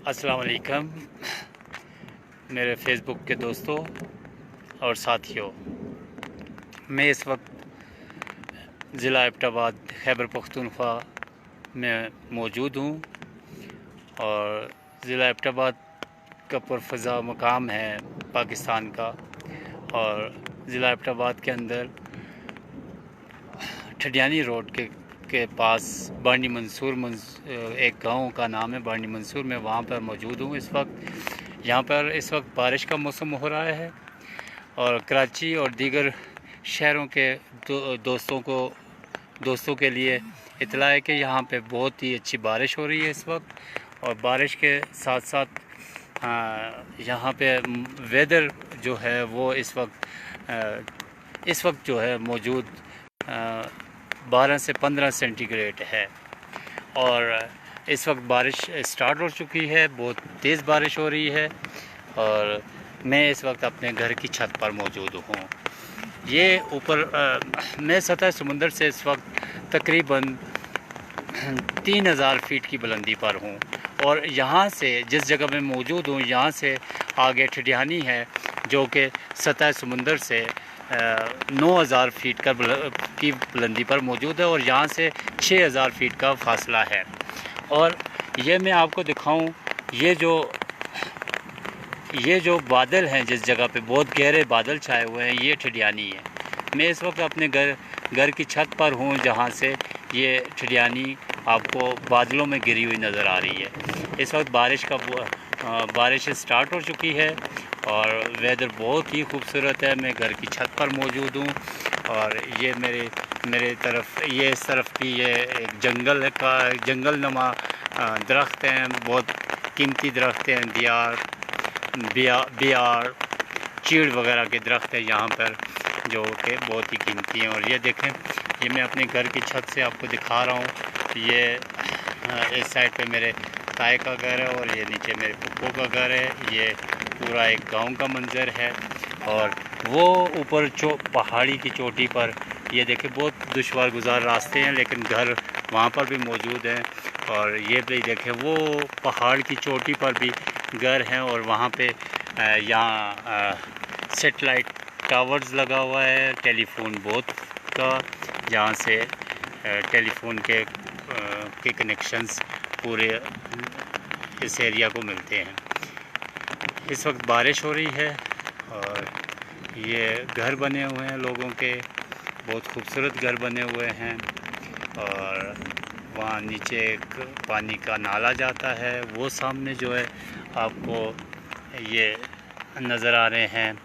अस्सलाम वालेकुम मेरे फेसबुक के दोस्तों और साथियों। मैं इस वक्त ज़िला एबटाबाद खैबर पख्तूनख्वा में मौजूद हूँ और ज़िला एबटाबाद का पुरफ़ज़ा मकाम है पाकिस्तान का। और ज़िला एबटाबाद के अंदर ठडियानी रोड के पास बानी मंसूर एक गांव का नाम है बानी मंसूर। में वहाँ पर मौजूद हूँ इस वक्त। यहाँ पर इस वक्त बारिश का मौसम हो रहा है और कराची और दीगर शहरों के दोस्तों के लिए इत्तला है कि यहाँ पे बहुत ही अच्छी बारिश हो रही है इस वक्त। और बारिश के साथ साथ यहाँ पे वेदर जो है वो इस वक्त जो है मौजूद 12 से 15 सेंटीग्रेड है। और इस वक्त बारिश स्टार्ट हो चुकी है, बहुत तेज़ बारिश हो रही है और मैं इस वक्त अपने घर की छत पर मौजूद हूँ। ये ऊपर मैं सतह समुंदर से इस वक्त तकरीबन 3000 फीट की बुलंदी पर हूँ। और यहाँ से जिस जगह मैं मौजूद हूँ यहाँ से आगे ठडियानी है जो कि सतह समुंदर से 9000 फीट की बुलंदी पर मौजूद है और यहाँ से 6000 फीट का फासला है। और ये मैं आपको दिखाऊं, ये जो बादल हैं जिस जगह पे बहुत गहरे बादल छाए हुए हैं, ये ठडियानी है। मैं इस वक्त अपने घर की छत पर हूँ जहाँ से ये ठडियानी आपको बादलों में गिरी हुई नज़र आ रही है। इस वक्त बारिश स्टार्ट हो चुकी है और वेदर बहुत ही खूबसूरत है। मैं घर की छत पर मौजूद हूँ और ये मेरे तरफ ये इस तरफ भी ये एक जंगल नुमा दरख्त हैं, बहुत कीमती दरख्त हैं। बियार चीड़ वगैरह के दरख्त हैं यहाँ पर जो कि बहुत ही कीमती हैं। और ये देखें, ये मैं अपने घर की छत से आपको दिखा रहा हूँ। ये इस साइड पे मेरे ताए का घर है और ये नीचे मेरे पप्पू का घर है। ये पूरा एक गांव का मंजर है और वो ऊपर पहाड़ी की चोटी पर ये देखें, बहुत दुश्वार गुजार रास्ते हैं लेकिन घर वहाँ पर भी मौजूद हैं। और ये भी देखें, वो पहाड़ की चोटी पर भी घर हैं और वहाँ पे यहाँ सेटेलाइट टावर्स लगा हुआ है टेलीफोन बूथ का, जहाँ से टेलीफोन के कनेक्शंस पूरे इस एरिया को मिलते हैं। इस वक्त बारिश हो रही है और ये घर बने हुए हैं लोगों के, बहुत खूबसूरत घर बने हुए हैं। और वहाँ नीचे एक पानी का नाला जाता है, वो सामने जो है आपको ये नज़र आ रहे हैं।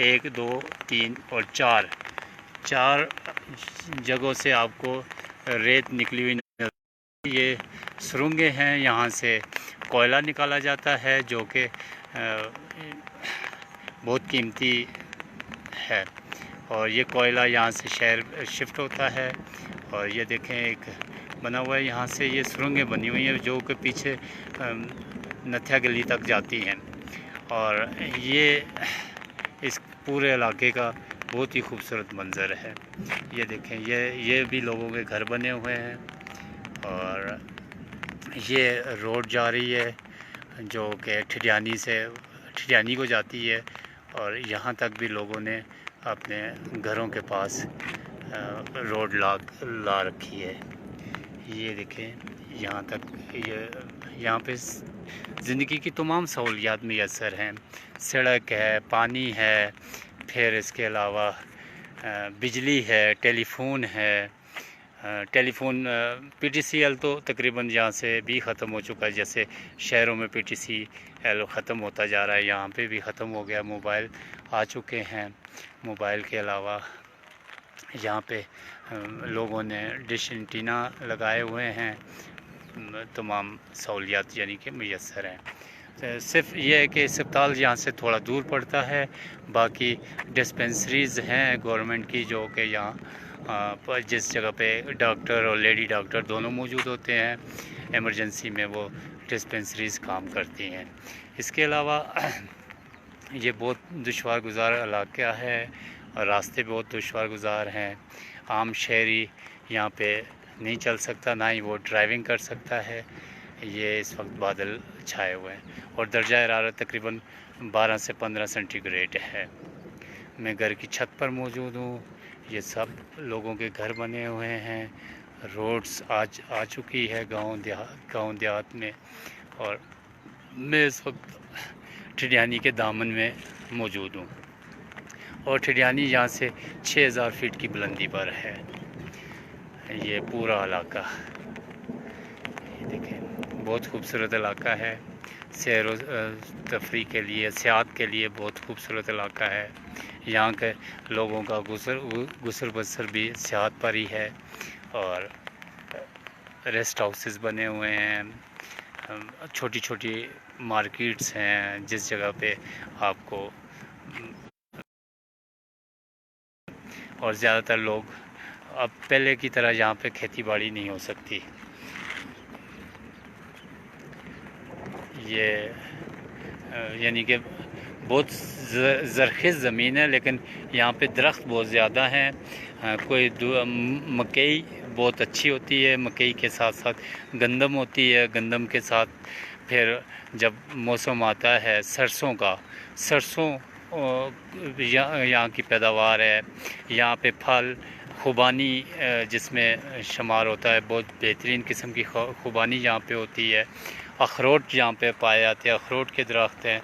एक दो तीन और चार जगहों से आपको रेत निकली हुई नज़र। ये सुरंगें हैं, यहाँ से कोयला निकाला जाता है जो कि बहुत कीमती है और ये कोयला यहाँ से शहर शिफ्ट होता है। और ये देखें, एक बना हुआ है यहाँ से, ये सुरंगें बनी हुई हैं जो कि पीछे नथिया गली तक जाती हैं। और ये इस पूरे इलाके का बहुत ही खूबसूरत मंज़र है। ये देखें, ये भी लोगों के घर बने हुए हैं और ये रोड जा रही है जो कि ठडियानी को जाती है और यहाँ तक भी लोगों ने अपने घरों के पास रोड ला रखी है। ये देखें, यहाँ तक यहाँ पे ज़िंदगी की तमाम सहूलियात मैसर हैं। सड़क है, पानी है, फिर इसके अलावा बिजली है, टेलीफोन है। टेलीफोन PTCL तो तकरीबन यहाँ से भी ख़त्म हो चुका है। जैसे शहरों में PTCL ख़त्म होता जा रहा है, यहाँ पे भी ख़त्म हो गया। मोबाइल आ चुके हैं। मोबाइल के अलावा यहाँ पे लोगों ने डिश एंटीना लगाए हुए हैं। तमाम सहूलियात यानी कि मैसर हैं। सिर्फ ये है कि अस्पताल यहाँ से थोड़ा दूर पड़ता है, बाकी डिस्पेंसरीज़ हैं गवर्नमेंट की जो कि यहाँ पर जिस जगह पे डॉक्टर और लेडी डॉक्टर दोनों मौजूद होते हैं, एमरजेंसी में वो डिस्पेंसरीज़ काम करती हैं। इसके अलावा ये बहुत दुश्वार गुजार इलाका है और रास्ते बहुत दुश्वार गुजार हैं। आम शहरी यहाँ पे नहीं चल सकता, ना ही वो ड्राइविंग कर सकता है। ये इस वक्त बादल छाए हुए हैं और दर्जा हरारत तकरीबन 12 से 15 सेंटीग्रेड है। मैं घर की छत पर मौजूद हूँ। ये सब लोगों के घर बने हुए हैं। रोड्स आज आ चुकी है गांव देहात में, और मैं इस वक्त ठिडियानी के दामन में मौजूद हूँ और ठिडियानी यहाँ से 6000 फीट की बुलंदी पर है। ये पूरा इलाका ये देखें, बहुत खूबसूरत इलाका है। सैर तफरी के लिए, सियाहत के लिए बहुत खूबसूरत इलाका है। यहाँ के लोगों का गुसर बसर भी सियाहत पर ही है, और रेस्ट हाउसेस बने हुए हैं, छोटी छोटी मार्केट्स हैं जिस जगह पे आपको, और ज़्यादातर लोग, अब पहले की तरह यहाँ पे खेती बाड़ी नहीं हो सकती। ये यानी कि बहुत ज़रख़ीज़ ज़मीन है, लेकिन यहाँ पे दरख्त बहुत ज़्यादा हैं। कोई मकई बहुत अच्छी होती है, मकई के साथ साथ गंदम होती है, गंदम के साथ फिर जब मौसम आता है सरसों का, सरसों यहाँ की पैदावार है। यहाँ पे फल खुबानी जिसमें शुमार होता है, बहुत बेहतरीन किस्म की खुबानी यहाँ पे होती है। अखरोट यहाँ पे पाए जाते हैं, अखरोट के दरख्त हैं।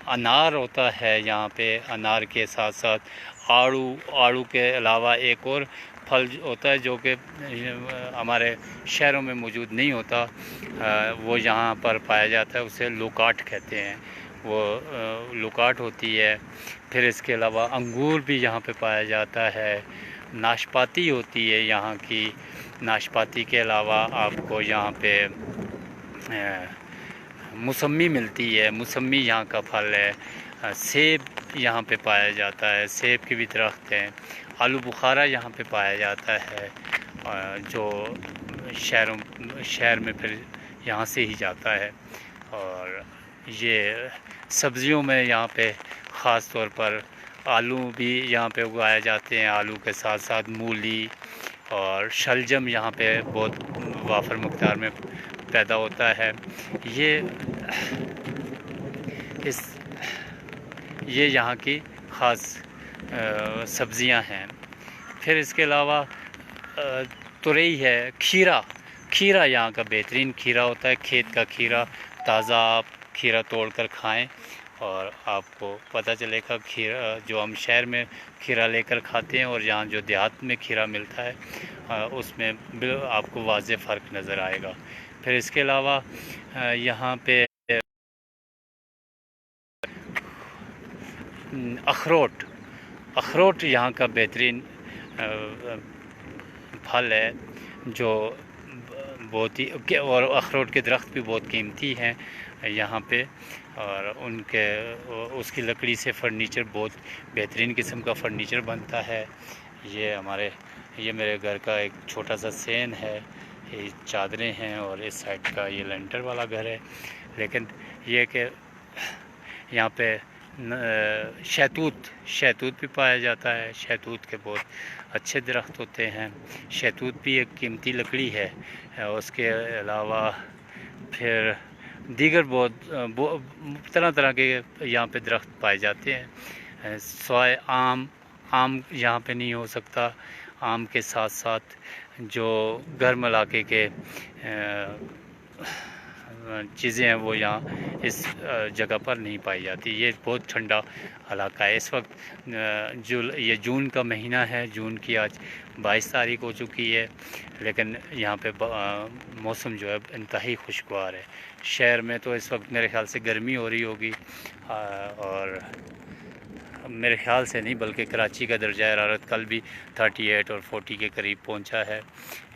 अनार होता है यहाँ पे, अनार के साथ साथ आड़ू के अलावा एक और फल होता है जो कि हमारे शहरों में मौजूद नहीं होता, वो यहाँ पर पाया जाता है, उसे लोकाट कहते हैं। वो लोकाट होती है। फिर इसके अलावा अंगूर भी यहाँ पे पाया जाता है। नाशपाती होती है यहाँ की। नाशपाती के अलावा आपको यहाँ पे मौसमी मिलती है, मौसमी यहाँ का फल है। सेब यहाँ पे पाया जाता है, सेब के भी दरख्त हैं। आलू बुखारा यहाँ पे पाया जाता है, जो शहर में फिर यहाँ से ही जाता है। और ये सब्ज़ियों में यहाँ पे ख़ास तौर पर आलू भी यहाँ पे उगाए जाते हैं, आलू के साथ साथ मूली और शलजम यहाँ पे बहुत वाफर मकदार में पैदा होता है। ये यहाँ की ख़ास सब्ज़ियाँ हैं। फिर इसके अलावा तुरई है, खीरा यहाँ का बेहतरीन खीरा होता है। खेत का खीरा, ताज़ा आप खीरा तोड़ कर खाएँ और आपको पता चलेगा खीरा जो हम शहर में खीरा लेकर खाते हैं और यहाँ जो देहात में खीरा मिलता है उसमें आपको वाज़ेह फ़र्क नज़र आएगा। फिर इसके अलावा यहाँ पे अखरोट यहाँ का बेहतरीन फल है जो बहुत ही, और अखरोट के दरख्त भी बहुत कीमती हैं यहाँ पे, और उसकी लकड़ी से फ़र्नीचर, बहुत बेहतरीन किस्म का फ़र्नीचर बनता है। ये मेरे घर का एक छोटा सा सेन है, ये चादरें हैं, और इस साइड का ये लेंटर वाला घर है। लेकिन ये कि यहाँ पे शहतूत भी पाया जाता है। शहतूत के बहुत अच्छे दरख्त होते हैं। शहतूत भी एक कीमती लकड़ी है। उसके अलावा फिर दीगर बहुत तरह तरह के यहाँ पे दरख्त पाए जाते हैं। सवाए आम यहाँ पे नहीं हो सकता। आम के साथ साथ जो गर्म इलाके के चीज़ें हैं वो यहाँ इस जगह पर नहीं पाई जाती। ये बहुत ठंडा इलाका है। इस वक्त ये जून का महीना है, जून की आज 22 तारीख हो चुकी है, लेकिन यहाँ पे मौसम जो है इंतहाई खुशगवार है। शहर में तो इस वक्त मेरे ख़्याल से गर्मी हो रही होगी, और मेरे ख़्याल से नहीं बल्कि कराची का दर्जा हरारत कल भी 38 और 40 के करीब पहुंचा है।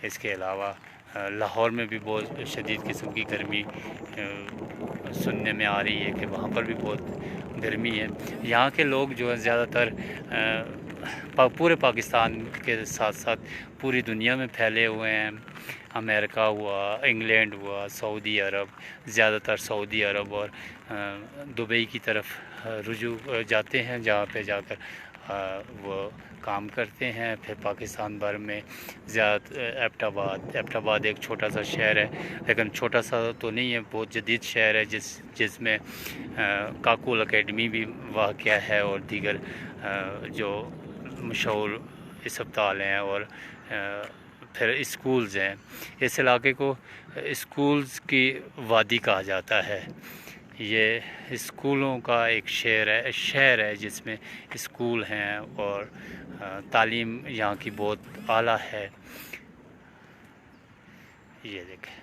इसके अलावा लाहौर में भी बहुत शदीद किस्म की गर्मी सुनने में आ रही है कि वहाँ पर भी बहुत गर्मी है। यहाँ के लोग जो है ज़्यादातर पूरे पाकिस्तान के साथ साथ पूरी दुनिया में फैले हुए हैं। अमेरिका हुआ, इंग्लैंड हुआ, सऊदी अरब, ज़्यादातर सऊदी अरब और दुबई की तरफ रुजू जाते हैं, जहाँ पे जाकर وہ کام کرتے ہیں. پھر پاکستان بھر میں زیادہ ایبٹ آباد ایک چھوٹا سا شہر ہے، لیکن چھوٹا سا تو نہیں ہے، بہت جدید شہر ہے جس میں کاکول اکیڈمی بھی واقع ہے اور دیگر جو مشہور اسپتال ہیں اور پھر اسکولز ہیں. اس علاقے کو اسکولز کی وادی کہا جاتا ہے. یہ اسکولوں کا ایک شہر ہے جس میں اسکول ہیں اور تعلیم یہاں کی بہت اعلیٰ ہے. یہ دیکھیں،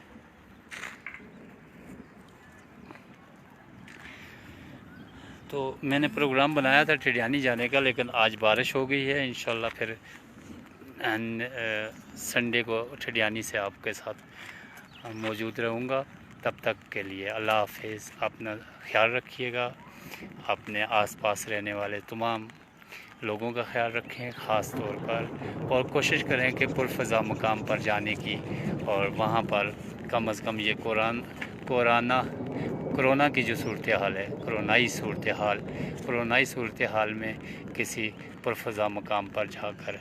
تو میں نے پروگرام بنایا تھا ٹھڈیانی جانے کا، لیکن آج بارش ہو گئی ہے. انشاءاللہ پھر سنڈے کو ٹھڈیانی سے آپ کے ساتھ موجود رہوں گا. تب تک کے لیے اللہ حافظ. اپنا خیال رکھیے گا، اپنے آس پاس رہنے والے تمام لوگوں کا خیال رکھیں خاص طور پر، اور کوشش کریں کہ پرفضا مقام پر جانے کی، اور وہاں پر کم از کم یہ کورونا کی جو صورتحال ہے، کرونائی صورتحال میں کسی پرفضا مقام پر جا کر